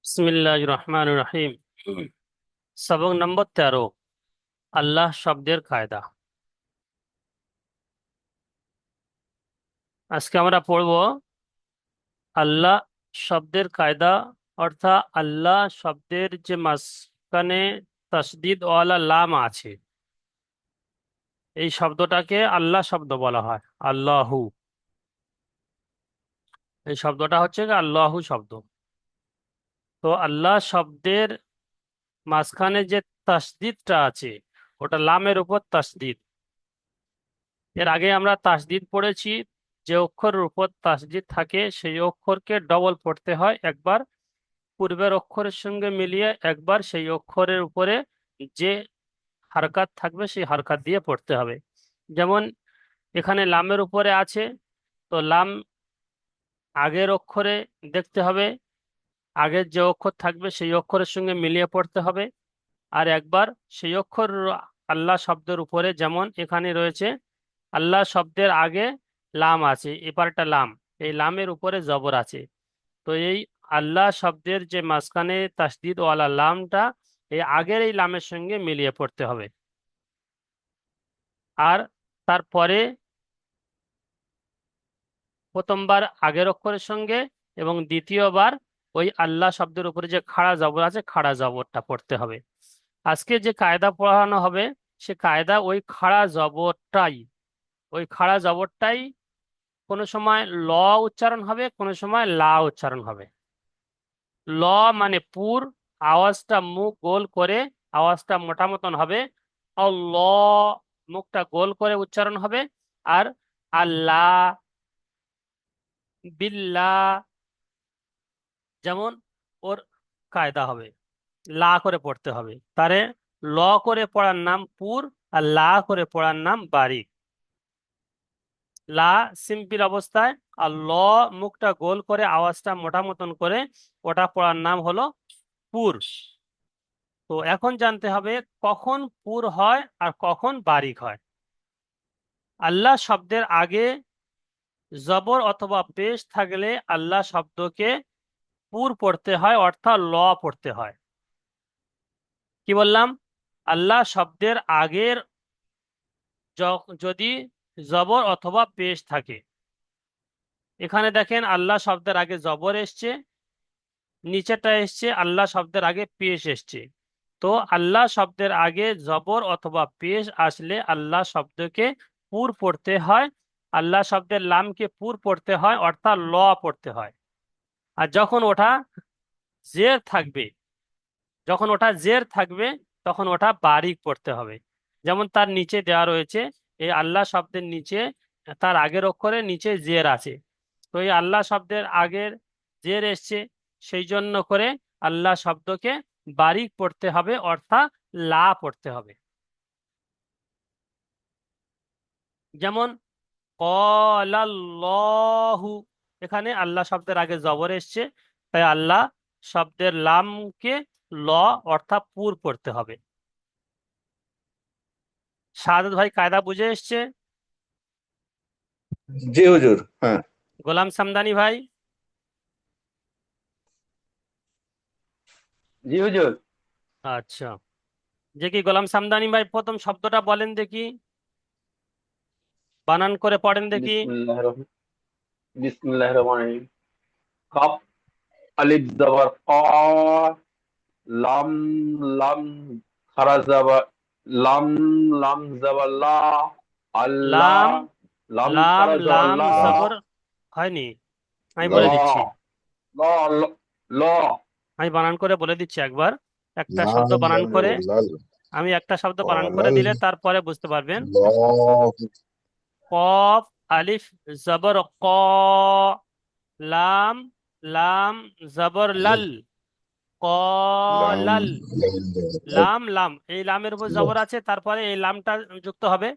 বিসমিল্লাহির রহমানির রহিম। সবক নম্বর 13, আল্লাহ শব্দের কায়দা। আজকে আমরা পড়ব আল্লাহ শব্দের কায়দা, অর্থাৎ আল্লাহ শব্দের যে মাঝখানে তাসদিদ ওয়ালা লাম আছে, এই শব্দটাকে আল্লাহ শব্দ বলা হয়। আল্লাহু, এই শব্দটা হচ্ছে আল্লাহু শব্দ। তো আল্লাহ শব্দের মাঝখানে যে তাসদিদটা আছে, ওটা লামের উপর তাসদিদ। এর আগে আমরা তাসদিদ পড়েছি। যে অক্ষরের উপর তাসদিদ থাকে সেই অক্ষরকে ডবল পড়তে হয় একবার, পূর্বের অক্ষরের সঙ্গে মিলিয়ে একবার সেই অক্ষরের উপরে যে হারকাত থাকবে সেই হারকাত দিয়ে পড়তে হবে। যেমন এখানে লামের উপরে আছে, তো লাম আগের অক্ষরে দেখতে হবে, আগের যে অক্ষর থাকবে সেই অক্ষরের সঙ্গে মিলিয়ে পড়তে হবে। আর একবার সেই অক্ষর আল্লাহ শব্দের উপরে, যেমন এখানে রয়েছে আল্লাহ শব্দের আগে লাম আছে, এপারটা লাম, এই লামের উপরে জবর আছে। তো এই আল্লাহ শব্দের যে মাঝখানে তাসদিদ ওয়ালা লামটা, এই আগের এই লামের সঙ্গে মিলিয়ে পড়তে হবে। আর তারপরে প্রথমবার আগের অক্ষরের সঙ্গে এবং দ্বিতীয়বার ওই আল্লাহ শব্দের উপরে যে খাড়া জবর আছে খাড়া জবরটা পড়তে হবে। আজকে যে কায়দা পড়ানো হবে সে কায়দা ওই খাড়া জবরটাই, ওই খাড়া জবরটাই কোনো সময় ল উচ্চারণ হবে, কোনো সময় লা উচ্চারণ হবে। ল মানে পুর, আওয়াজটা মুখ গোল করে, আওয়াজটা মোটা মতন হবে। ল, মুখটা গোল করে উচ্চারণ হবে। আর আল্লাহ, বিল্লাহ, যেমন ওর কায়দা হবে, লা করে পড়তে হবে। তারে ল করে পড়ার নাম পুর, আর লা করে পড়ার নাম বারিক। লা সিম্পল অবস্থায়, আর ল মুখটা গোল করে আওয়াজটা মোটা মতন করে, ওটা পড়ার নাম হলো পুর। তো এখন জানতে হবে কখন পুর হয় আর কখন বারিক হয়। আল্লাহ শব্দের আগে জবর অথবা পেশ থাকলে আল্লাহ শব্দকে পুর পড়তে হয়, অর্থাৎ ল পড়তে হয়। কি বললাম? আল্লাহ শব্দের আগের যদি জবর অথবা পেশ থাকে, এখানে দেখেন আল্লাহ শব্দের আগে জবর এসছে, নিচেটা এসছে আল্লাহ শব্দের আগে পেশ এসছে। তো আল্লাহ শব্দের আগে জবর অথবা পেশ আসলে আল্লাহ শব্দকে পুর পড়তে হয়, আল্লাহ শব্দের লামকে পুর পড়তে হয়, অর্থাৎ ল পড়তে হয়। আর যখন ওটা জের থাকবে তখন ওটা বারিক পড়তে হবে। যেমন তার নিচে দেওয়া রয়েছে, এই আল্লাহ শব্দের নিচে তার আগের অক্ষরে নিচে জের আছে। তো এই আল্লাহ শব্দের আগের জের এসছে, সেই জন্য করে আল্লাহ শব্দকে বারিক পড়তে হবে, অর্থাৎ লা পড়তে হবে। যেমন ক্বালাল্লাহু, এখানে আল্লাহ শব্দের আগে জবর এসছে, তাই আল্লাহ শব্দের লামকে ল অর্থাৎ পুর পড়তে হবে। শাহাদাত ভাই কায়দা বুঝে এসছে? জি হুজুর, হ্যাঁ। গোলাম সামদানি ভাই? জি হুজুর। আচ্ছা, যে কি গোলাম সামদানি ভাই প্রথম শব্দটা বলেন দেখি, বানান করে পড়েন দেখি। বিসমিল্লাহ রহমান বিসমিল্লাহ রহমান রহিম। কাপ, আলিফ জবর ক, লাম, লাম খারা জবর লাম, লাম জবর লা, আল্লাহ, লাম, লাম লাম খারা জবর লাম লা, জবর হয়নি, আমি ল, বলে দিচ্ছি। ল, ল, ল, আমি বানান করে বলে দিচ্ছি একবার, একটা শব্দ লাম বানান লাম করে, জবর লাল, আমি একটা শব্দ বানান করে কলাল, দিলে তারপরে বুঝতে পারবেন। ল, কফ, আলিফ জবর ক, লাম, লাম জবর লাল, লাম, কলাল। লাল, লাম, লাম, এই লামের উপর ল, জবর আছে, তারপরে এই লামটা যুক্ত হবে।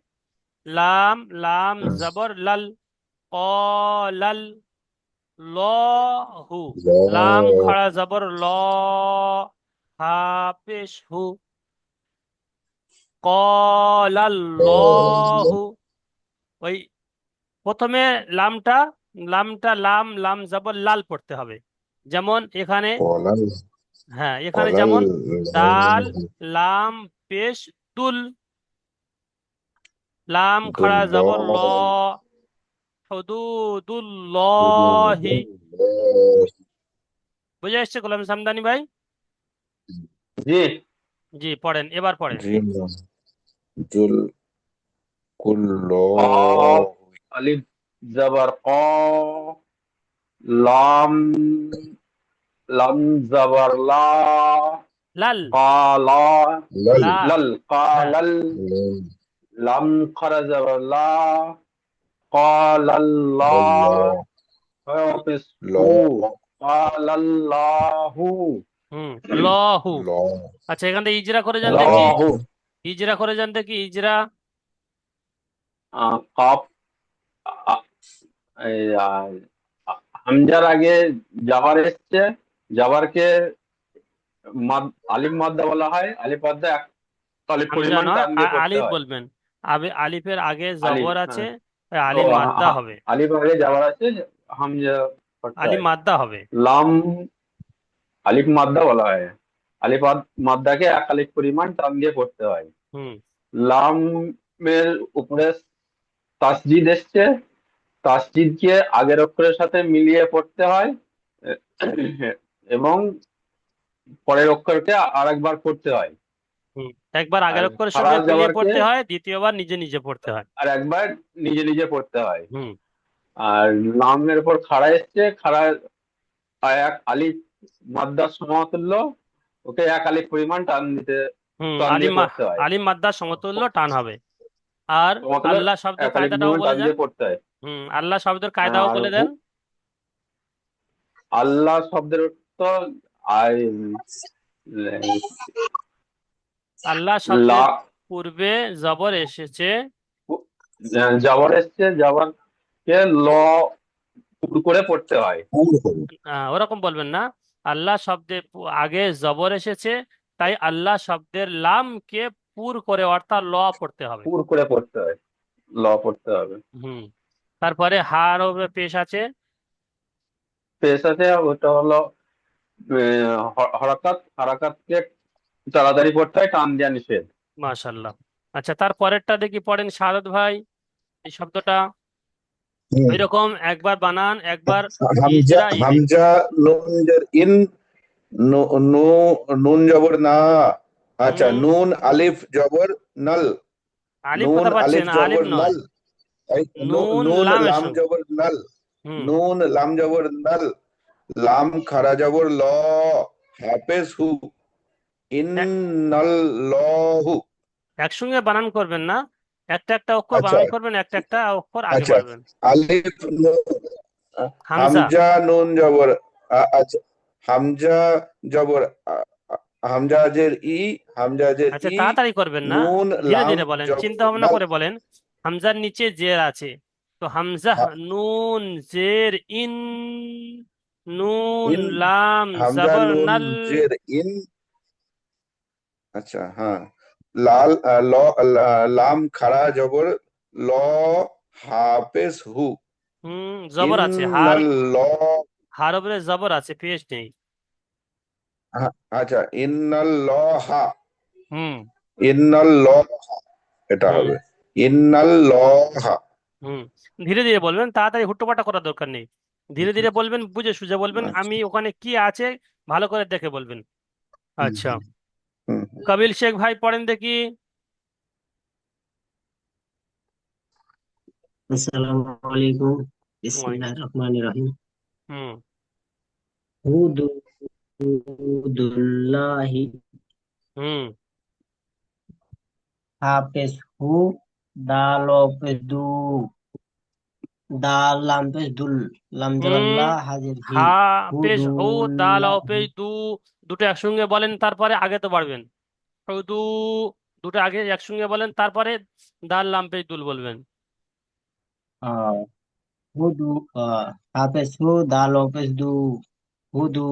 লাম, লাম জবর লাল, কলাল। লহু, লাম ল, খাড়া জবর ল, হাফেশ হু, কলাল্লাহু। ওই প্রথমে লামটা, লাম লাম জবর লাল পড়তে হবে। যেমন এখানে কলাল, হ্যাঁ, এখানে অলল যেমন দাল, লাম, পেশ, দুল। লাম খাড়া জবর ল, দুল্লাহ হুদুদুল্লাহি। বুঝে এসছে গোলাম সামদানি ভাই? জি। জি, পড়েন, এবার পড়েন। জিম জুল কুল্লাহ قاف ألف زبر قاف لام لم زبر لا লাল। قال লাল লা। لل হ্যাঁ। قال لم خر زبر لا قال الله লাল্লাহ حافظ ল قال الله হুম, লহু। ল আচ্ছা, এখান থেকে ইজরা করে যান দেখি। الله ইজরা করে যান দেখি, ইজরা। قاف এই, হামজার আগে জাবার এসছে, জাবারকে আলিফ মাদ্দা বলা হয়। আলিফ মাদ্দা এক আলিফ হামজা পরিমাণ নয়, টান দিয়ে পড়তে আলিফ হয়। বলবেন। আলিফের আগে আলিফ, জবর আছে, হ্যাঁ। তাই ও আলিফ মাদ্দা হবে। আলিফ আগে জাবার আছে, হামজা পড়তে আলিফ হয়। মাদ্দা হবে। লাম আলিফ মাদ্দা বলা হয়। আলিফ মাদ্দাকে এক আলিফ পরিমাণ টান দিয়ে পড়তে হয়। হুম। লামের উপরে তাসজিদ এসছে, তাসজিদকে আগের অক্ষরের সাথে মিলিয়ে পড়তে হয় এবং পরের অক্ষরকে আরেকবার পড়তে হয়। হুম, একবার আর আগের অক্ষরের খাড়া সঙ্গে মিলিয়ে জাবারকে পড়তে হয়, দ্বিতীয়বার নিজে নিজে পড়তে হয়। আর একবার নিজে নিজে পড়তে হয়। হুম। আর লামের উপর খাড়া এসছে, খাড়া এক আলিফ মাদ্দার সমতুল্য, ওকে এক আলিফ পরিমাণ হুম, টান দিয়ে পড়তে হয়। আলিম মাদ্দার সমতুল্য টান হবে। আর সমতুল্য আল্লাহ শব্দের এক আলিফ কায়দাটাও পরিমাণ বলে টান দেন। দিয়ে পড়তে হয়। হুম, আল্লাহ শব্দের কায়দাও আর বলে দেন। আল্লাহ শব্দের অর্থ আই আল্লাহ লা শব্দের পূর্বে জবর এসেছে। জাবার এসছে, জাবারকে ল পুর করে পড়তে হয়। ওরকম বলবেন না। আল্লাহ শব্দের আগে জবর এসেছে, তাই আল্লাহ শব্দের লামকে পুর করে অর্থাৎ ল পড়তে হবে। পুর করে পড়তে হয়, ল পড়তে হবে। হুম। তারপরে হার ও পেশ আছে। পেশ আছে, ওটা হলো হরকাত, হারাকাতকে তাড়াতাড়ি পড়তে হয়, টান দেওয়া নিষেধ। মাশাল্লাহ। আচ্ছা, তারপরেরটা দেখি, পড়েন শাহাদত ভাই এই শব্দটা। হুম। ওইরকম একবার বানান, একবার হামজা ইজরাইলে। হামজা নুন জবর ইন নো নো নুন জবর না আচ্ছা হুম। নুন আলিফ জবর নল আলিফ নুন কোথা আলিফ পাচ্ছেন? আলিফ জবর নয়, নল তাই নুন নুন লামের লাম সঙ্গে। জবর নল হুম। নুন লাম জবর নল লাম খারা জবর ল হাফেজ হু এ- ইন্নাল্লাহু একসঙ্গে বানান করবেন না, একটা একটা অক্ষর আচ্ছা বানান করবেন, একটা একটা অক্ষর আগে আচ্ছা বাড়বেন। আলিফ নুন হামজা। হামজা নুন জবর আচ্ছা হামজা জবর হামজাজের হামজাজের আচ্ছা, তাড়াতাড়ি করবেন না, নুন ধীরে লাম ধীরে বলেন, জবর চিন্তা ভাবনা নাল করে বলেন। হামজার নিচে জের আছে, তো হামজা হা- নুন জের ইন, নুন ইন লাম হামজা জবর নুন নাল। জের ইন আচ্ছা হ্যাঁ লাল ল লাম খাড়া জবর ল হাফেজ হু হুম, জবর আছে, ইন্নাল্লাহ হার উপরে জবর আছে, পেশ নেই। আচ্ছা ইন্নাল্লাহা হুম। ইন্নাল্লাহ এটা হুম। হবে ইন্নাল্লাহা হুম, ধীরে ধীরে বলবেন, তাড়াতাড়ি হুট্টোপাটা করার দরকার নেই। ধীরে ধীরে বলবেন, বুঝে সুঝে বলবেন, আচ্ছা আমি ওখানে কি আছে ভালো করে দেখে বলবেন। হুম আচ্ছা, হুম কবির শেখ ভাই পড়েন দেখি। আসসালামু আলাইকুম। ওয়ালাইকুম। বিসমিল্লাহির রহমানির রহিম। হুম। হুদুদুল্লাহি হুম। হাফেজ হু দাল পেশ দু দাল লাম পেশ দুল লাম জবর হুম। লা হাজির হি হা পেশ হু, দাল ও হুদুল্লাহি পেশ দু। দুটো একসঙ্গে বলেন, তারপরে আগে তো বাড়বেন। দু, দুটো আগে একসঙ্গে বলেন, তারপরে দাল লাম পেশ দুল বলবেন। আহ, হুদু হাফেজ হু দাল পেশ দু হুদু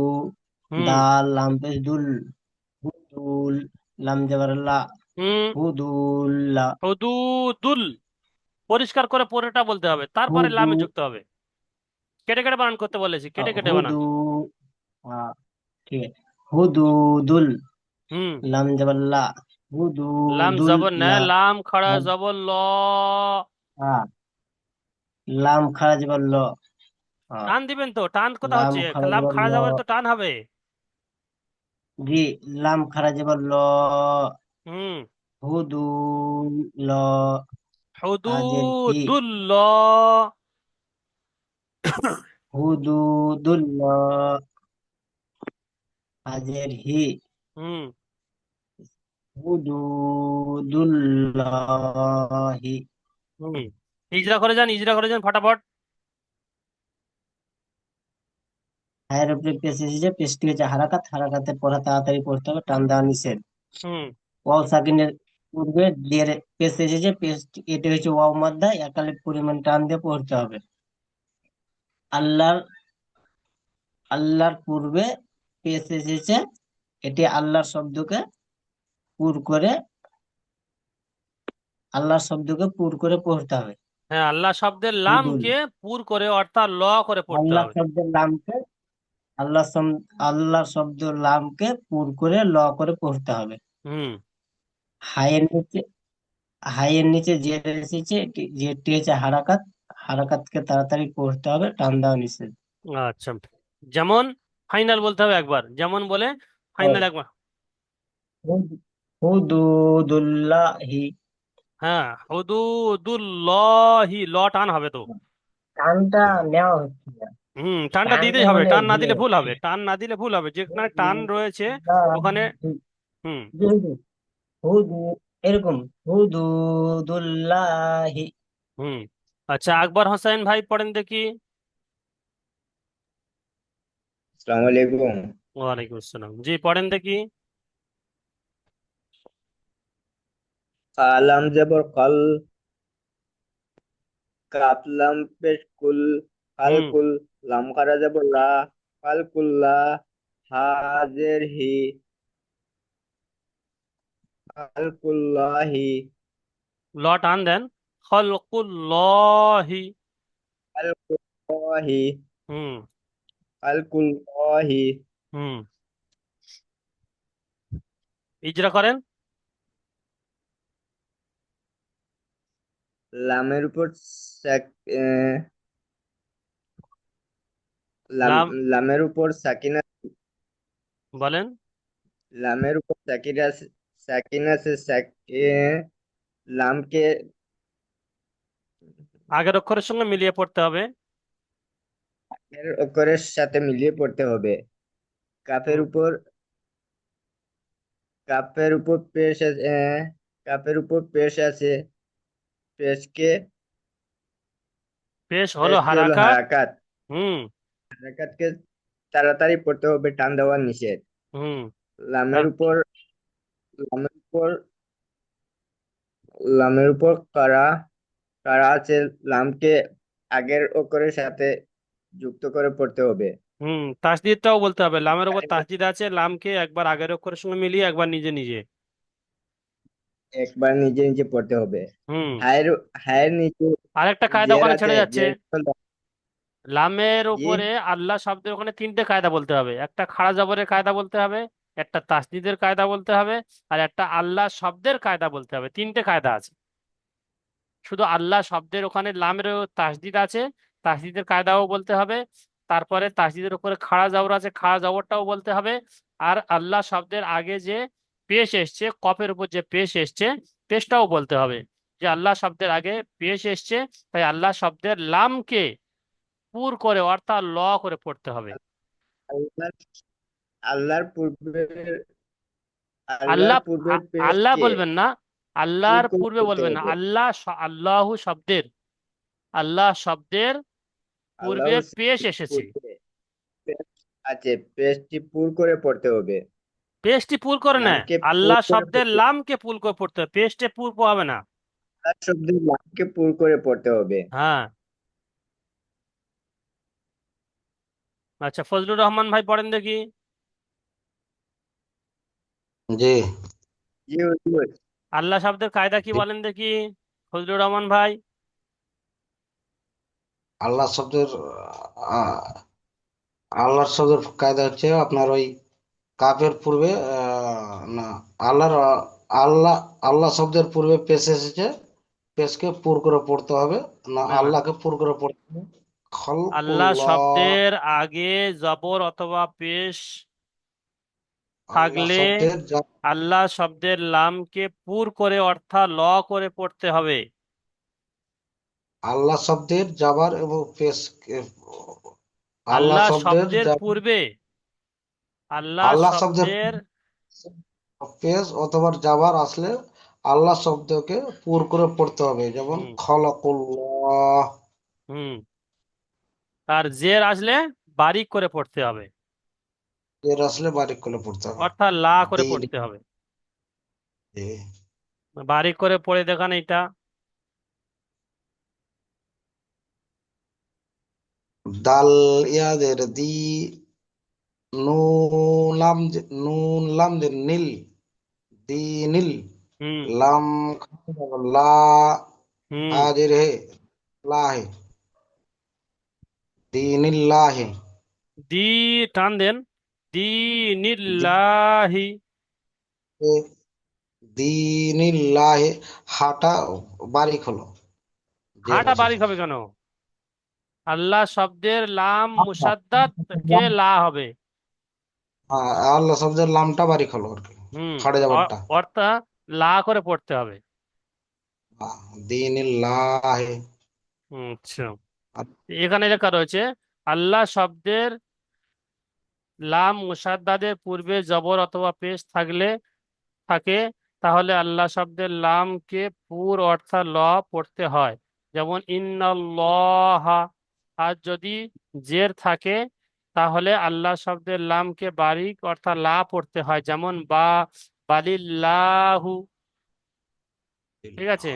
হুম। দাল লাম পেশ দুল হুদুল লাম জবর লা হুম। হুদুল্লা হুদুদুল, পরিষ্কার করে পরেটা বলতে হবে, তারপরে হুদু লামে যুক্ত হবে। কেটে কেটে বানান করতে বলেছি, কেটে কেটে বানান। হুদু ঠিক আছে। হুদুদুল, হুম। লাম জবর লা, লাম হুদুদুল জবর লা, নয়, লাম খাড়া লাম জবর ল। হ্যাঁ, লাম খারা জবর ল, হ্যাঁ, টান দিবেন তো, টান কোথা লাম হচ্ছে? খারা লাম জবর খাড়া ল, জবর তো টান হবে। জি, লাম খারা জবর ল, হুম। হুদুল ল, হাজের হি, হুদুদুল্ল। হুদুদুল ল, হাজের হি, হুম। হুদুদুল্লাহি। হুম। ইজরা করে যান, ইজরা করে যান ফটাফট। হায়ের উপরে পেশ এসেছে, পেশটি হচ্ছে হারাকাত, হারাকাতের পড়া তাড়াতাড়ি পড়তে হবে, টান দেওয়া নিষেধ। হুম। ওয়াও সাকিনের পূর্বে দের পেশ এসেছে, পেশ এটা হচ্ছে ওয়াও মাদ্দা, একালিক পরিমাণ টান দিয়ে পড়তে হবে। আল্লাহর, আল্লাহর পূর্বে পেশ এসেছে, এটি আল্লাহর শব্দকে পুর করে, আল্লাহর শব্দকে পুর করে পড়তে হবে। হ্যাঁ, আল্লাহ শব্দের হুদুল, লামকে পুর করে অর্থাৎ ল করে পড়তে আল্লাহ হবে। শব্দের নামকে, আল্লাহর শব্দ লামকে পুর করে ল করে পড়তে হবে। হুম। হায়ের নিচে, হাইয়ের নিচে জেড এসেছে, জেডটি হচ্ছে হারাকাত, হারাকাতকে তাড়াতাড়ি পড়তে হবে, টান দেওয়া নিষেধ। আচ্ছা, যেমন ফাইনাল বলতে হবে একবার, যেমন বলে ফাইনাল একবার। হুদুদুল্লাহি, হ্যাঁ, হুদুদুল্লাহি, ল টান হবে তো। টানটা নেওয়া হচ্ছে না, হুম, টানটা টানটা দিতেই হবে, মানে টান না ভুলে দিলে ভুল যাচ্ছে। হবে, টান না দিলে ভুল হবে, যেখানে টান রয়েছে ওখানে। হুম। হুদু, হুদু, এরকম, হুদুদুল্লাহি। হুম। আচ্ছা, আকবর হোসেন ভাই পড়েন দেখি। আসসালামু আলাইকুম। ওয়ালাইকুম আসসালাম, জি পড়েন দেখি। কালাম জবর কল, কাপ লাম পেশ কুল, হুম। কালকুল, লাম খারা জবর লা, কালকুল্লা, হাজের হি, কালকুল্লাহি, ল টান দেন। খলকুল্লাহি। কালকুল্লাহি, হুম। কালকুল্লাহি। হুম। ইজরা করেন। লামের উপর সাক- আহ, লাম লাম লামের উপর সাকিনা, বলেন। লামের উপর সাকিনা, সাকিনা সে লামকে আগের অক্ষরের সঙ্গে মিলিয়ে পড়তে হবে। এর অক্ষরের সাথে মিলিয়ে পড়তে হবে। কাফের হুম। উপর, কাপের উপর কাপের উপর পেশ আছে, পেশকে, পেশ হলো পেশটি হলো হারাকাত। হারাকাত। হুম। হারাকাতকে তাড়াতাড়ি পড়তে হবে, টান দেওয়া নিষেধ। হুম। লামের হ্যাঁ, উপর, লামের উপর, লামের উপর কারা, কারা আছে, লামকে আগের অক্ষরের সাথে যুক্ত করে পড়তে হবে। হুম, তাসদিদটাও বলতে হবে, লামের উপর তাসদিদ আছে, লামকে একবার আগের অক্ষরের সঙ্গে মিলিয়ে একবার নিজে নিজে। একবার নিজে নিজে পড়তে হবে। হুম। হায়ের, হায়ের নিচে আরেকটা কায়দা জের ওখানে আছে, ছেড়ে যাচ্ছে। জের লামের জি, উপরে আল্লাহ শব্দের ওখানে তিনটে কায়দা বলতে হবে, একটা খাড়া জবরের কায়দা বলতে হবে, একটা তাসদিদের কায়দা বলতে হবে, আর একটা আল্লাহ শব্দের কায়দা বলতে হবে। তিনটে কায়দা আছে। শুধু আল্লাহ শব্দের ওখানে লামেরও তাসদিদ আছে, তাসদিদের কায়দাও বলতে হবে। তারপরে তাসদিদের উপরে খাড়া জবর আছে, খাড়া জবরটাও বলতে হবে। আর আল্লাহ শব্দের আগে যে পেশ এসছে, কফের উপর যে পেশ এসছে, পেশটাও বলতে হবে। যে আল্লাহ শব্দের আগে পেশ এসছে, তাই আল্লাহ শব্দের লামকে পুর করে অর্থাৎ ল করে পড়তে হবে। আল্লাহ, আল্লাহর পূর্বে, আল্লাহ আল্লাহর পূর্বের আল্লাহ পেশকে বলবেন না, দূর আল্লাহর করে পূর্বে পড়তে বলবেন না, হবে। আল্লাহ আল্লাহু শব্দের, আল্লাহ শব্দের আল্লাহ পূর্বে পেশ এসেছে। পূর্বে পেশ আছে, পেশটি পুর করে পড়তে হবে। পেস্টটি পুল করে নেয়, লামকে পুর আল্লাহ করে শব্দের পড়তে, লামকে পুল করে পড়তে হবে, পেস্টে পুল হবে না। আল্লাহ শব্দের লামকে পুর করে পড়তে হবে। হ্যাঁ। আচ্ছা, ফজলুর রহমান ভাই পড়েন দেখি। জি, জি হুজুর। আল্লাহ শব্দের কায়দা কি বলেন দেখি, ফজলুর রহমান ভাই। আল্লাহ শব্দের আহ, আল্লাহর শব্দের কায়দা হচ্ছে আপনার ওই কাফের পূর্বে না, আল্লাহর আল্লাহ আল্লাহ শব্দের পূর্বে পেশ এসেছে, পেশকে পুর করে পড়তে হবে, না না না, আল্লাহকে পুর করে পড়তে হবে? আল্লাহ খলকুল্লাহ। শব্দের আগে জবর অথবা পেশ আল্লাহ থাকলে শব্দের আল্লাহ শব্দের লামকে পুর করে অর্থাৎ করে পড়তে হবে। আল্লাহ শব্দের জাবার এবং পেশ, আল্লাহ আল্লাহ শব্দের শব্দের পূর্বে আল্লাহ আল্লাহ শব্দের শব্দের পেশ অথবা জাবার আসলে আল্লাহ শব্দকে পুর করে পড়তে হবে, যেমন হুম খলকুল্লাহ। হুম আর জের আসলে বারিক করে পড়তে হবে, এর আসলে বারিক করে পড়তে হবে। অর্থাৎ লা করে দিন পড়তে হবে। বারিক করে পড়ে দেখান এটা। দাল ইয়াদের দি, নুন লাম যে নীল, দি নীল, হুম লাম লা, হুম হাজির হে, লা হে, দীনিল্লাহ হে। দি টান দেন, দীনিল্লাহি। দীনিল্লাহ হে, হাটা বারিক হলো, জের হাটা বসেছে। বারিক হবে কেন? আল্লাহ শব্দের লাম মুসাদ্দাত কে লা হবে। হ্যাঁ, আল্লাহ শব্দের লামটা বারিক হলো আর কি, হুম খাড়ে যাবারটা। অর্থাৎ লা করে পড়তে হবে। দীনিল্লাহ হে। আচ্ছা, এখানে লেখা রয়েছে আল্লাহ শব্দের লাম মুসাদ্দাদের পূর্বে জবর অথবা পেশ থাকে, তাহলে আল্লাহ শব্দের লামকে পুর অর্থাৎ পড়তে হয়। যেমন ইন্নাল্লাহা। আর যদি জের থাকে তাহলে আল্লাহ শব্দের লামকে বারিক অর্থাৎ পড়তে হয়, যেমন বালিল্লাহু। ঠিক আছে।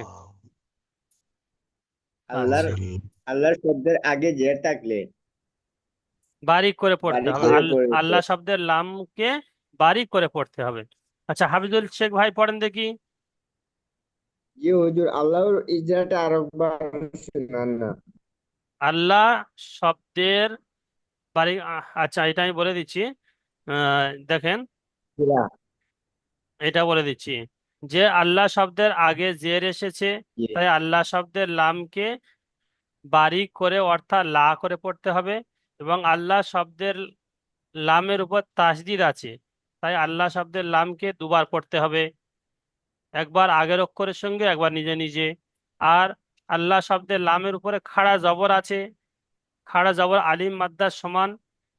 আল্লাহর আচ্ছা, আল্লাহর শব্দের আগে জের থাকলে বারিক করে পড়তে বারিক হবে, করে পড়তে। আল্লাহ শব্দের লামকে বারিক করে পড়তে হবে। আচ্ছা, হাফিজুল শেখ ভাই পড়েন দেখি। জি হুজুর, আল্লাহর ইজরাটা আরেকবার শুনান না। আল্লাহ শব্দের বারিক আচ্ছা, এটা আমি বলে দিচ্ছি। দেখেন, কিরা? এটা বলে দিচ্ছি যে আল্লাহ শব্দের আগে জের এসেছে, জি তাই আল্লাহ শব্দের লামকে বারিক করে অর্থাৎ করে পড়তে হবে। এবং আল্লাহ শব্দের লামের উপর তাসদিদ আছে, তাই আল্লাহ শব্দের লামকে দুবার পড়তে হবে, একবার আগের অক্ষরের সঙ্গে একবার নিজে নিজে। আর আল্লাহ শব্দের লামের উপরে খাড়া জবর আছে, খাড়া জবর আলিম মাদ্দার সমান,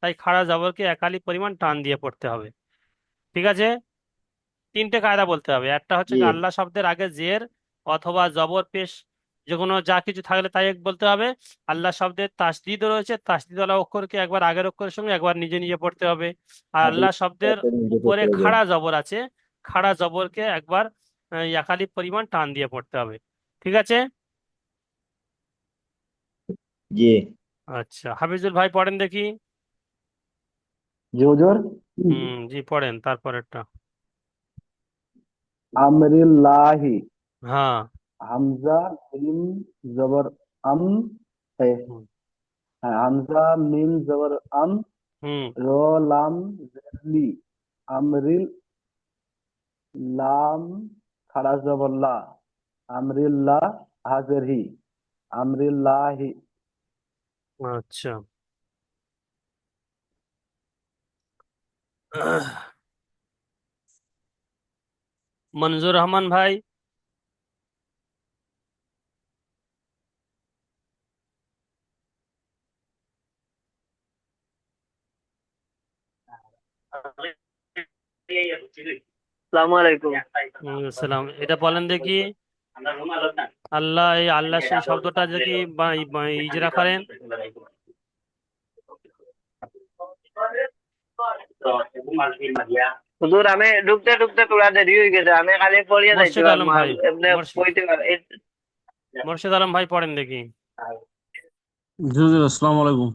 তাই খাড়া জবরকে একালি পরিমাণ টান দিয়ে পড়তে হবে। ঠিক আছে। তিনটে কায়দা বলতে হবে, একটা হচ্ছে জি কি আল্লাহ শব্দের আগে জের অথবা জবর পেশ যে কোনো যা কিছু থাকলে তাই এক বলতে হবে। আল্লাহ শব্দের তাসদিদ রয়েছে, তাসদিদ ওয়ালা অক্ষরকে একবার আগের অক্ষরের সঙ্গে একবার নিজে নিজে পড়তে হবে। আর আল্লাহ শব্দের উপরে খাড়া জবর আছে, খাড়া জবরকে একবার একালি পরিমাণ টান দিয়ে পড়তে হবে। ঠিক আছে। জি আচ্ছা, হাফিজুল ভাই পড়েন দেখি। জি হুজুর। জি পড়েন তারপরেরটা। আমরিল্লাহি। হ্যাঁ। হামজা মিম জবর আম है। হুম হ্যাঁ, হামজা মিম জবর আম, হুম র লাম জেরলি, আমরিল, লাম খাড়া জবর লা, আমরিল্লাহ হাজের হি, আমরিল্লাহি। আচ্ছা। মনজুর রহমান ভাই। আসসালামু আলাইকুম। সালাম, এটা বলেন দেখি। আল্লাহ, এই আল্লাহ সেই শব্দটা দেখি ইজরা করেন। হুজুর, আমি ঢুকতে ঢুকতে তোরা দেরি হয়ে গেছে, আমি খালি পড়িয়ে যাইতে মোর্শেদ আলম পারবো আর ভাই, এমনি মোর্শেদ বইতে পার মোর্শেদ আলম ভাই পড়েন দেখি। জি জি, আসসালামু আলাইকুম।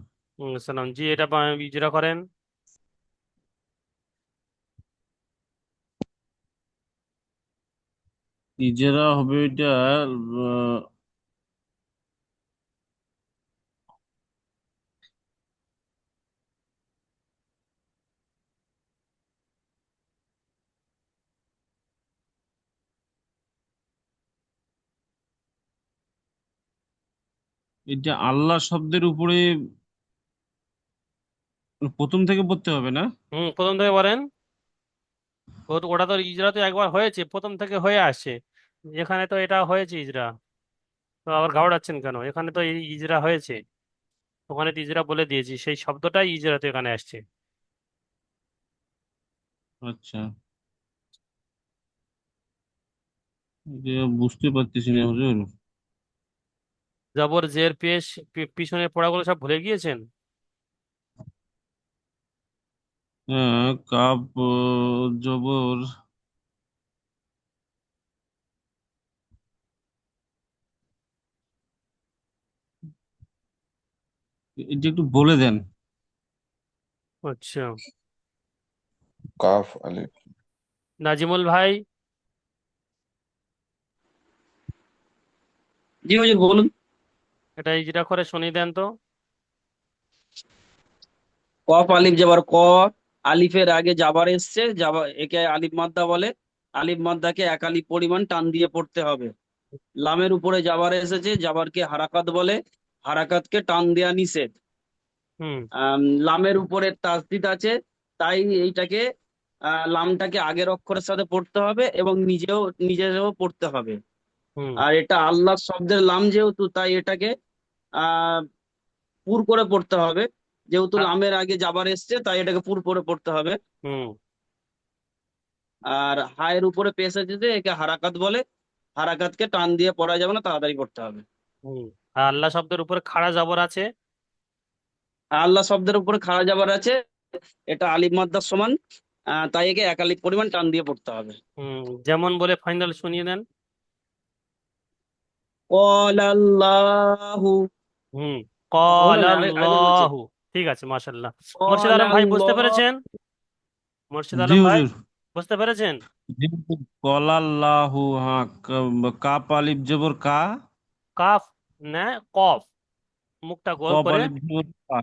সালাম, জি এটা ইজরা করেন। ইজেরা হবে এটা এটা আল্লাহ শব্দের উপরে প্রথম থেকে পড়তে হবে না? প্রথম থেকে বলেন। ওটা তো ইজরা তো একবার হয়েছে, প্রথম থেকে হয়ে আসছে। এখানে তো এটা হয়েছে ইজরা, তো আবার ঘাবড়াচ্ছেন কেন? এখানে তো এই ইজরা হয়েছে, ওখানে তো ইজরা বলে দিয়েছি, সেই শব্দটাই ইজরা তো এখানে আসছে। আচ্ছা, এটা বুঝতে পারতেছি না হুজুর। জবর জের পেশ, পিছনে পড়াগুলো সব ভুলে গিয়েছেন? হ্যাঁ, কাপ জবর, এটা একটু বলে দেন। আচ্ছা, কাফ আলিফ। নাজিমুল ভাই, জি হুজুর বলুন। এটা ইজরা করে শুনিয়ে দেন তো। কফ আলিফ যাবার ক, আলিফের আগে জাবার এসছে, জাবা একে আলিফ মাদ্দা বলে। আলিফ মাদ্দাকে এক আলিফ পরিমাণ টান দিয়ে পড়তে হবে। লামের উপরে জাবার এসেছে, জাবারকে হারাকাত বলে। হারাকাতকে টান দেয়া নিষেধ। হুম লামের উপরে তাসদিদ আছে, তাই এইটাকে লামটাকে আগের অক্ষরের সাথে পড়তে হবে এবং নিজেও পড়তে হবে। হুম আর এটা আল্লাহ শব্দের লাম যেহেতু, তাই এটাকে আহ পুর করে পড়তে হবে। যেহেতু আ- লামের আগে জাবার এসছে, তাই এটাকে পুর করে পড়তে হবে। হুম আর হায়ের উপরে পেশ আছে যে, একে হারাকাত বলে। হারাকাতকে টান দিয়ে পড়া যাবে না, তাড়াতাড়ি পড়তে হবে। হুম আর আল্লাহ শব্দের উপরে খাড়া জবর আছে। আর আল্লাহ শব্দের উপরে খাড়া জাবার আছে, এটা আলিফ মাদ্দার সমান। তাই একে এক আলিফ পরিমাণ টান দিয়ে পড়তে হবে। যেমন বলে ফাইনাল শুনিয়ে দেন। ক্বালাল্লাহু। হুম বলুন, আগে বলছি। ক্বালাল্লাহু। ঠিক আছে, মাশাল্লাহ। মুর্শিদ আলম ভাই বুঝতে ক্বালাল্লাহ। পেরেছেন? মুর্শিদ জি আলম ভাই হুজুর। বুঝতে পেরেছেন? জি হুজুর। কলাল্লাহু, হ্যাঁ, কাপ আলিফ জবর কা, কাফ না, কফ, মুখটা গোল কপ করে। আলিফ জবর কা,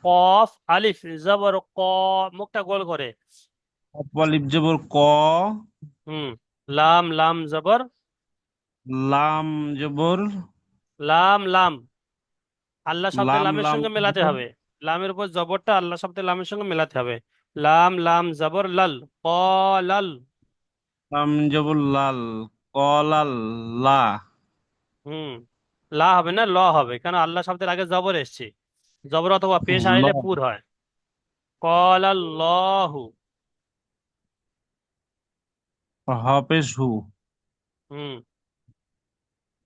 কফ আলিফ জবর ক, মুখটা গোল করে। কপ আলিফ জবর ক, হুম লাম লাম জবর লাম জবর, লাম লাম, আল্লাহ শব্দের লাম লামের লাম সঙ্গে মেলাতে জবর, হবে। লামের উপর জবরটা আল্লাহ শব্দের লামের সঙ্গে মেলাতে হবে। লাম লাম জবর লাল, লাল। লাম জবর লাল, কলাল লা, হুম লা হবে না, ল হবে, কেন আল্লাহ শব্দের আগে জবর এসছে। জবর অথবা পেশ ল, আসলে পুর হয়। কলাল্লাহু। হাফেজ হু, হুম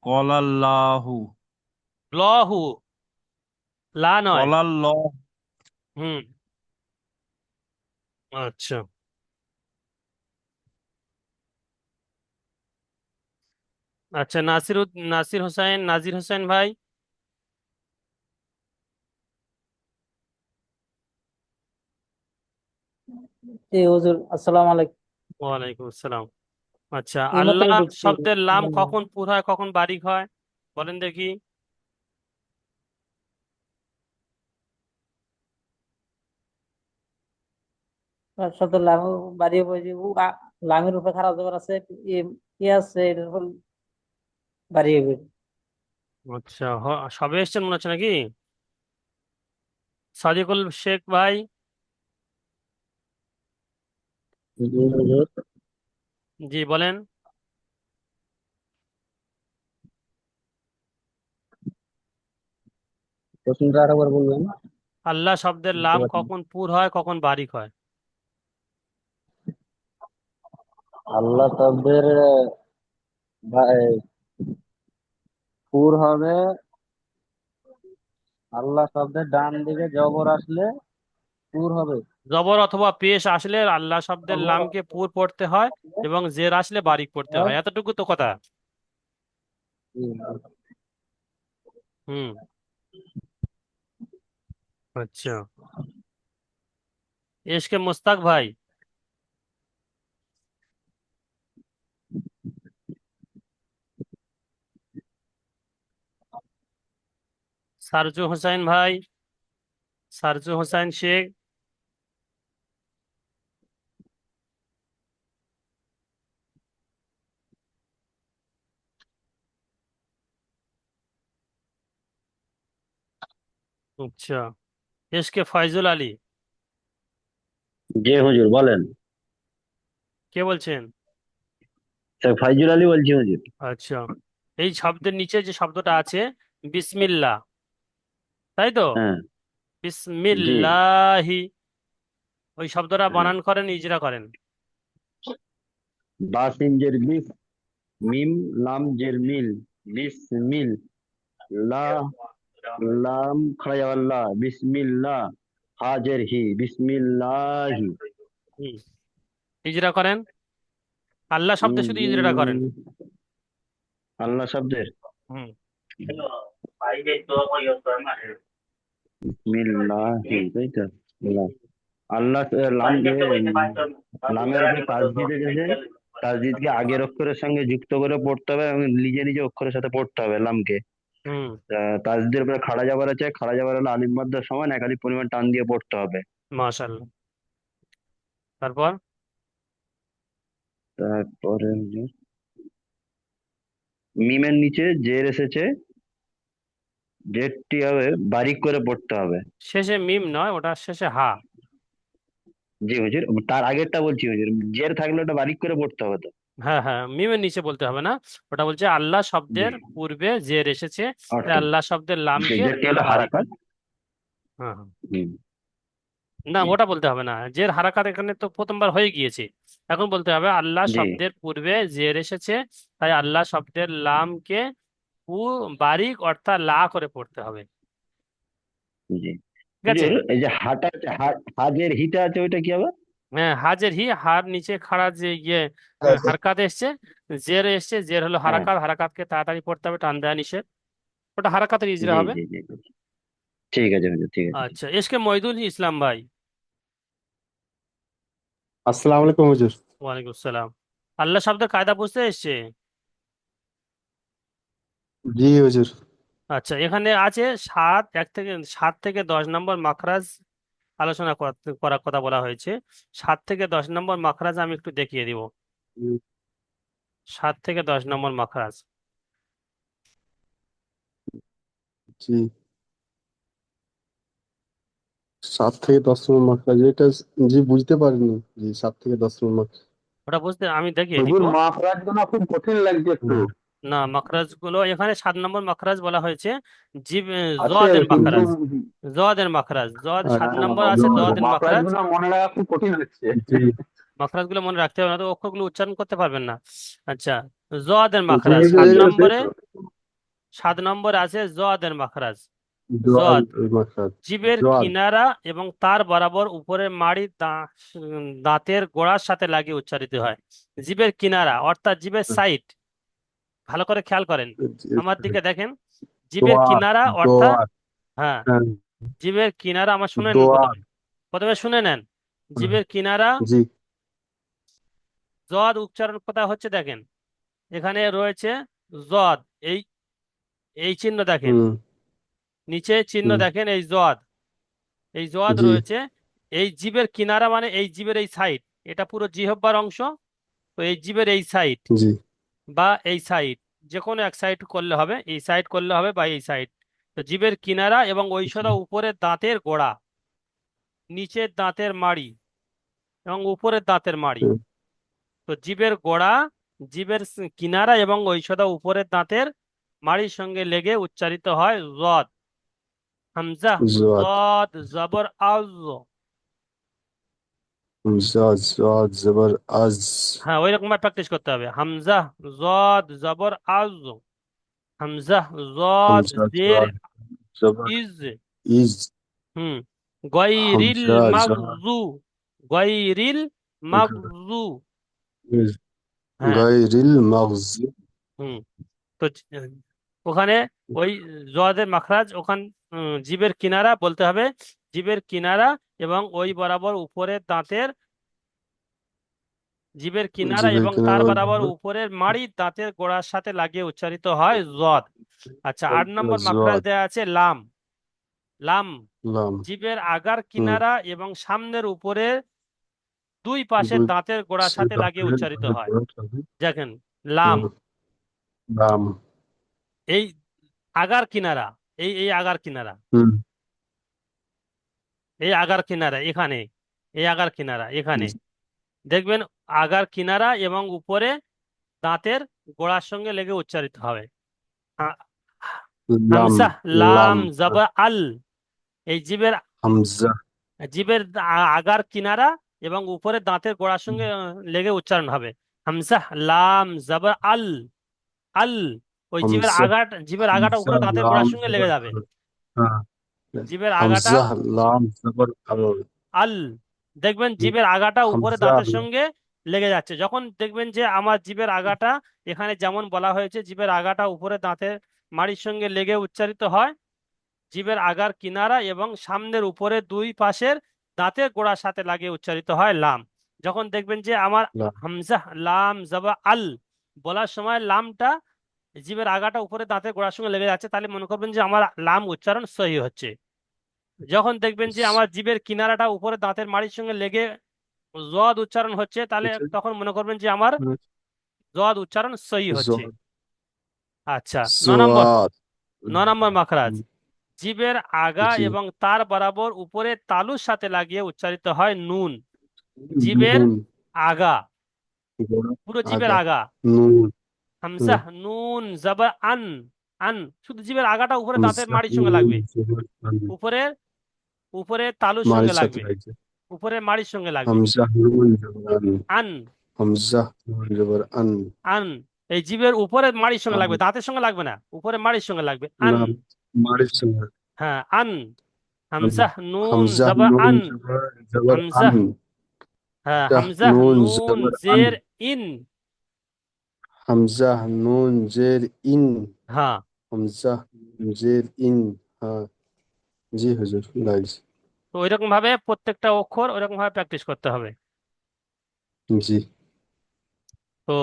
কলাল্লাহু, লহু, লা নয়। কলাল্লাহ। হুম আচ্ছা, আচ্ছা, নাসির হোসেন, নাজির হোসেন ভাই। জি হুজুর, আসসালামু আলাইকুম। ওয়ালাইকুম আসসালাম। আচ্ছা, এইমাত্র আল্লাহ ঢুকছি। শব্দের লাম কখন পুর হয় কখন বারিক হয়, বলেন দেখি। শব্দ লাম বাড়িয়ে বসে লামের উপরে খারাপ জবর আছে, ই ই আছে, এটার উপর বাড়িয়ে বসে। আচ্ছা, সবে এসছেন মনে হচ্ছে নাকি? সাদিকুল শেখ ভাই। জি হুজুর। জি বলেন। প্রশ্নটা আরেকবার বলবেন? আল্লাহ শব্দের বুঝতে লাম পারছেন? কখন পুর হয় কখন বারিক হয়? আল্লাহ শব্দের পুর হবে, আল্লাহ শব্দের ডান দিকে জবর আসলে পুর হবে। জবর অথবা পেশ আসলে আল্লাহ শব্দের জবর লামকে পুর পড়তে হয়, এবং জের আসলে বারিক পড়তে হয়, এতটুকু তো কথা। হুম আচ্ছা, এসকে মুস্তাক ভাই। সারজু হোসেন ভাই, সারজু হোসেন শেখ। আচ্ছা, এসকে ফয়জুল আলী, জি হুজুর বলেন। কে বলছেন? স্যার ফাইজুল আলী বলছি হুজুর। আচ্ছা, এই শব্দের নিচে যে শব্দটা আছে বিসমিল্লাহ, তাই তো? হ্যাঁ। জি। বিসমিল্লাহি, ওই শব্দটা হ্যাঁ। বানান করেন, ইজরা করেন। বা সিন জের বিস, মিম লাম জের মিল, বিস মিল, লা লাম খাড়া যাওয়ার লা, বিসমিল্লাহ, হা জের হি, বিসমিল্লাহি। হুম, ইজরা করেন। আল্লাহ শব্দে শুধু ইজরাটা করেন। আল্লাহ শব্দের হুম, বিসমিল্লাহি, তাই তো? আল্লাহ, আল্লাহ লাম লামের উপরে তাসদিদ এসেছে, তাসদিদকে আগের অক্ষরের সঙ্গে যুক্ত করে পড়তে হবে এবং নিজে নিজে অক্ষরের সাথে পড়তে হবে লামকে। হুম, তাসদিদের উপরে খাড়া যাবার আছে, খাড়া যাবার হলে আলিফ মাদ্দার সমান এক আলিফ পরিমাণ টান দিয়ে পড়তে হবে। মাশাআল্লাহ। তারপর তারপরে মিমের নিচে জের এসেছে, জেরটি হবে বারিক করে পড়তে হবে। শেষে মিম নয়, ওটা শেষে হা। জি হুজুর, তার আগেরটা বলছি হুজুর, জের থাকলে ওটা বারিক করে পড়তে হবে তো। হ্যাঁ হ্যাঁ, মিমের নিচে বলতে হবে না, ওটা বলছে আল্লাহ জি। শব্দের পূর্বে জের এসেছে, তাই অর্থাৎ আল্লাহ শব্দের লামকে জেরটি হলো হলো বারিক। হারাকাত। হ্যাঁ হ্যাঁ, হুম। না জি। ওটা বলতে হবে না, জের হারাকাত এখানে তো প্রথমবার হয়ে গিয়েছে। এখন বলতে হবে আল্লাহ জি। শব্দের পূর্বে জের এসেছে, তাই আল্লাহ শব্দের লামকে পু বারিক অর্থাৎ লা করে পড়তে হবে। জি ঠিক আছে? হুজুর, এই যে হাটা আছে, হাজের হিটা আছে, ওইটা কি হবে? হ্যাঁ, হাজের হি, হার নিচে খাড়া যে হারকাত এসছে, জের এসছে, জের হলো হ্যাঁ। হারাকাত, হারাকাতকে তাড়াতাড়ি পড়তে হবে, টান দেওয়া নিষেধ, ওটা হারাকাতের ইজরা জি হবে। জি জি জি। ঠিক আছে হুজুর, ঠিক আছে। আচ্ছা, এসকে মইদুল ইসলাম ভাই। আসসালামু আলাইকুম হুজুর। ওয়ালাইকুম আসসালাম। আল্লাহ শব্দের কায়দা বুঝতে এসছে? জি হুজুর। আচ্ছা, এখানে আছে 7 থেকে 10 নম্বর মাখরাজ আলোচনা করার কথা বলা হয়েছে। 7 থেকে 10 নম্বর মাখরাজ আমি একটু দেখিয়ে দিব। হুম, 7 থেকে 10 নম্বর মাখরাজ। জি 7 থেকে 10 নম্বর মাখরাজ এটা, জি বুঝতে পারিনি। জি 7 থেকে 10 নম্বর মাখরাজ। ওটা বুঝতে আমি দেখিয়ে দিব। হুজুর মাখরাজ গুলো খুব কঠিন লাগছে একটু। হুম, না, মাখরাজ গুলো এখানে 7 নম্বর মাখরাজ বলা হয়েছে। জিব আছে জদের কিন্তু মাখরাজ, জদের মাখরাজ, জদ সাত আচ্ছা নম্বর আছে, জদের মাখরাজ মাখরাজ। গুলো মনে রাখা খুব কঠিন হচ্ছে। জি মাখরাজ গুলো মনে রাখতে হবে না তো অক্ষরগুলো উচ্চারণ করতে পারবেন না। আচ্ছা, জদের জি মাখরাজ হুজুর, সাত এই গেছে নম্বরে, তো 7 নম্বরে আছে জদের মাখরাজ। জোয়াল জদ মাখরাজ। জিভের জোয়াল। কিনারা এবং তার বরাবর উপরের মাড়ি দাঁতের গোড়ার সাথে লাগিয়ে উচ্চারিত হয়। জিভের কিনারা অর্থাৎ জিভের সাইড, ভালো করে খেয়াল করেন, আমার দিকে দেখেন। জিভের দোয়াত কিনারা অর্থাৎ, দোয়াত। হ্যাঁ, হ্যাঁ, জিভের কিনারা, আমার শুনে নেন দোয়াত। প্রথমে, প্রথমে শুনে নেন। জিভের কিনারা, জি জদ উচ্চারণ কথা হচ্ছে দেখেন, এখানে রয়েছে জদ, এই এই চিহ্ন দেখেন, হুম নিচে চিহ্ন হুম দেখেন, এই জদ, এই জদ জি রয়েছে। এই জিভের কিনারা মানে এই জিভের এই সাইড, এটা পুরো জিহ্বার অংশ। তো এই জিভের এই সাইড জি বা এই সাইড, যে কোনো এক সাইড করলে হবে, এই সাইড করলে হবে বা এই সাইড। তো জিভের কিনারা এবং জি ঐশ্বরা উপরের দাঁতের গোড়া, নিচের দাঁতের মাড়ি এবং উপরের দাঁতের মাড়ি। হুম, তো জিভের গোড়া, জিভের কিনারা এবং ঐশ্বরা উপরের দাঁতের মাড়ির সঙ্গে লেগে উচ্চারিত হয় জদ। হামজা, জোয়াত। জদ জবর আজ। জজ জজ জবর আজ। হ্যাঁ, ওই রকম প্র্যাকটিস করতে হবে। হামজা, জদ জবর আজ, হামজা, জদ হামজা জের জজ জবর ইজ। ইজ। হুম, গয়রিল হামজা জজ মাগজু, গয়রিল মাগজু। ইজ। হ্যাঁ, গায়রিল মাগজ। হুম। তো ওখানে ওই জদের মাখরাজ ওখান, জিভের কিনারা বলতে হবে, জিভের কিনারা এবং ওই বরাবর উপরের দাঁতের, জিভের কিনারা জিভের এবং তার কিনারা বরাবর উপরের মাড়ি দাঁতের গোড়ার সাথে লাগিয়ে উচ্চারিত হয় জদ। আচ্ছা, 8 নম্বর মাখরাজ জোয়াত। দেয়া আছে লাম। লাম লাম। জিভের আগার হুম, কিনারা এবং সামনের উপরে দুই পাশের দুই দাঁতের গোড়ার পাশে সাথে লাগিয়ে দাঁতের উচ্চারিত হয়। গোড়া থাকে। দেখেন, লাম, হুম, লাম। এই আগার কিনারা, এই এই আগার কিনারা, হুম এই আগার কিনারা এখানে, এই আগার কিনারা এখানে দেখবেন, আগার কিনারা এবং উপরে দাঁতের গোড়ার সঙ্গে লেগে উচ্চারিত হবে। হা- লাম, হামসা লাম লাম, জবর আল, এই জীবের হামজা, জীবের আগার কিনারা এবং উপরে দাঁতের গোড়ার সঙ্গে লেগে উচ্চারণ হবে। হামজা লাম জবর আল, আল, ওই হামজা, জীবের আগাটা হামজা, উপরে দাঁতের লাম, গোড়ার সঙ্গে জবর লেগে যাবে। আল। হ্যাঁ, জীবের আগাটা হামজা, লাম, জবর আল। আল, দেখবেন জীবের আগাটা উপরে হামজা, দাঁতের সঙ্গে লেগে যাচ্ছে। যখন দেখবেন যে আমার জীবের আগাটা এখানে যেমন বলা হয়েছে জীবের আগাটা উপরে দাঁতের মাড়ির সঙ্গে লেগে উচ্চারিত হয়, জীবের আগার কিনারা এবং সামনের উপরে দুই পাশের দাঁতের গোড়ার সাথে লাগিয়ে উচ্চারিত হয় লাম। যখন দেখবেন যে আমার লাম, হামজা লাম জবা আল বলার সময় লামটা জীবের আগাটা উপরে দাঁতের গোড়ার সঙ্গে লেগে যাচ্ছে, তাহলে মনে করবেন যে আমার লাম উচ্চারণ সহি হচ্ছে। যখন দেখবেন যে আমার জিভের কিনারাটা উপরে দাঁতের মাড়ির সঙ্গে লেগে জদ উচ্চারণ হচ্ছে, তাহলে তখন মনে করবেন যে আমার জদ উচ্চারণ সহি হচ্ছে। আচ্ছা, সোয়াদ, 9 নম্বর মাখরাজ, জিভের আগা জি, এবং তার বরাবর উপরে তালুর সাথে লাগিয়ে উচ্চারিত হয় নুন। জিভের নুন, আগা, গোড়া, পুরো জিভের আগা, আগা, নুন, হামজা নুন জবর আন, আন, শুধু জিভের আগাটা উপরে দাঁতের হামজা, মাড়ির সঙ্গে নুন, লাগবে, জবর আল। উপরে উপরে তালুর সঙ্গে মারির সাথে লাগবে, লাগছে। উপরে মাড়ির সঙ্গে লাগবে। হামজা, নুন, জবর আল। আন, হামজা, নুন, জবর আন। আন, এই জিভের উপরে মাড়ির সঙ্গে আন, লাগবে, দাঁতের সঙ্গে লাগবে না, উপরে মাড়ির সঙ্গে লাগবে। আন, না, মারির সঙ্গে। হ্যাঁ আন, হামজা, হামজা নুন হামজা, জবর নুন, আন, জবর হামজা, আন। হ্যাঁ জাহ, হামজা নুন, নুন জবর আন। জের ইন, হামজা, নুন, জের ইন। হ্যাঁ। হামজা, জের ইন। হ্যাঁ, জি হুজুর, লাগছে। তো ওইরকম ভাবে প্রত্যেকটা অক্ষর ওইরকম ভাবে প্র্যাকটিস করতে হবে। জি, তো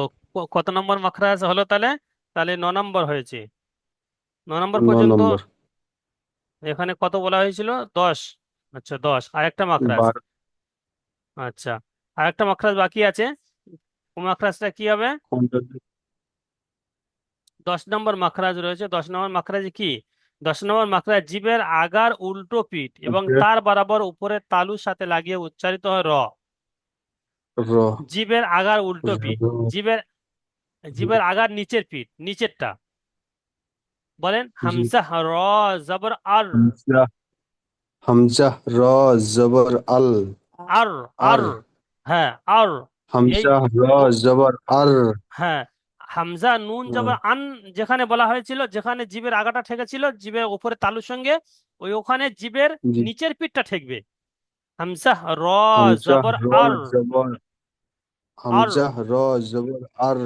কত নম্বর মাখরাজ হলো তাহলে? তাহলে 9 নম্বর হয়েছে। 9 নম্বর 9 পর্যন্ত নম্বর। এখানে কত বলা হয়েছিল? 10। আচ্ছা 10, আরেকটা মাখরাজ। 12। আচ্ছা, আরেকটা মাখরাজ বাকি আছে। মাখরাজটা কি হবে? কোনটা? 10 নম্বর মাখরাজ রয়েছে। 10 নম্বর মাখরাজ কি? 10 নম্বর মাখরাজ জিভের আগার উল্টো পিঠ এবং তার বরাবর উপরে তালুর সাথে লাগিয়ে উচ্চারিত হয় র। র, জিভের আগার উল্টো পিঠ, জিভের জিভের আগার নিচের পিঠ, নিচেরটা বলেন। জি। হামজা র জবর আর, হামজা, হামজা, র, জবর আল। আর, আর, আর, হ্যাঁ আর, এই হামজা, র, ও- জবর আর। হ্যাঁ, হামজা নুন জবর আন, যেখানে বলা হয়েছিল যেখানে জিভের আগাটা ঠেকেছিল জিভের উপরে তালুর সঙ্গে, ওখানে জিভের জি। নিচের পিঠটা ঠেকবে। হামজা র হামজা, জবর র, আর, জবর, আর, হামজা, র, জবর আর।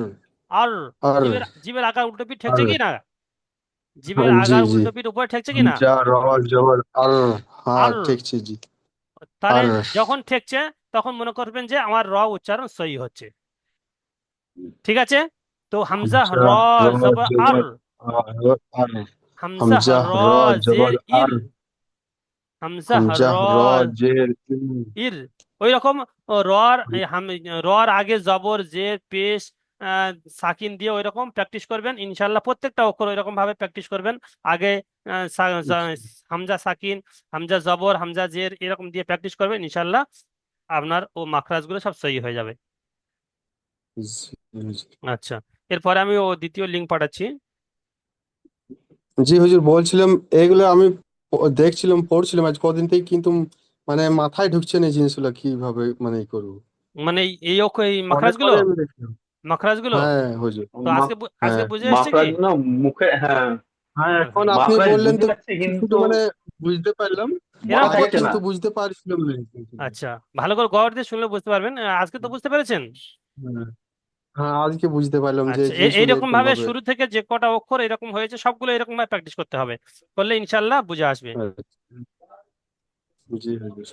আর, আর, জিভের আগার উল্টো পিঠ আর। ঠেকছে কি না? জিভের হ্যাঁ, জি, আগার জি। উল্টো পিঠ উপরে ঠেকছে কি না? হামজা, র, জবর আর। হ্যাঁ, আর, ঠেকছে, জি। তাহলে আর, যখন ঠেকছে তখন মনে করবেন যে আমার র উচ্চারণ সহি হচ্ছে। ঠিক আছে? তো হামজা হামজা, র র, জবর আর, জবর আর। আর, হামজা হামজা, র র, জবর জের আর। ইর, হামজা হামজা, র র, জের ইন। ইর, ওই রকম রর রর আগে জবর জের পেশ আহ, সাকিন দিয়ে ওই রকম প্র্যাকটিস করবেন ইনশাল্লাহ। প্রত্যেকটা অক্ষর ওই রকম ভাবে প্র্যাকটিস করবেন। আগে হামজা সাকিন, হামজা জবর, হামজা জের এরকম দিয়ে প্র্যাকটিস করবেন ইনশাল্লাহ, আপনার ও মাখরাজ গুলো সব সহি হয়ে যাবে। আচ্ছা, এরপরে আমি ও দ্বিতীয় লিঙ্ক পাঠাচ্ছি। জি হুজুর, বলছিলাম এগুলো আমি দেখছিলাম, পড়ছিলাম আজ কদিন থেকে, কিন্তু মানে মাথায় ঢুকছে না এই জিনিসগুলো কিভাবে মানে ই করবো। মানে এই এই মাখরাজ অনেক গুলো, পরে আমি দেখলাম। মাখরাজ গুলো হ্যাঁ হুজুর। তো আজকে আজকে হ্যাঁ, বুঝে এসছে কি? মাখরাজ গুলো মুখে, হ্যাঁ হ্যাঁ, এখন আচ্ছা, আপনি মাখরাজ বললেন বুঝে তো যাচ্ছে কিছু কিন্তু কিছু মানে বুঝতে পারলাম। এরকম মনে আগে থাকছে না। কিন্তু বুঝতে পারছিলাম না। আচ্ছা, ভালো করে গড় দিয়ে শুনলে বুঝতে পারবেন। আজকে তো বুঝতে পেরেছেন। হ্যাঁ, হ্যাঁ, আজকে বুঝতে পারলাম যে আচ্ছা, এই জিনিসগুলো এইরকম এরকম ভাবে ভাবে। শুরু থেকে যে কটা অক্ষর এরকম হয়েছে সবগুলো এরকম ভাবে প্র্যাকটিস করতে হবে, করলে ইনশাল্লাহ বুঝে আসবে। জি হুজুর।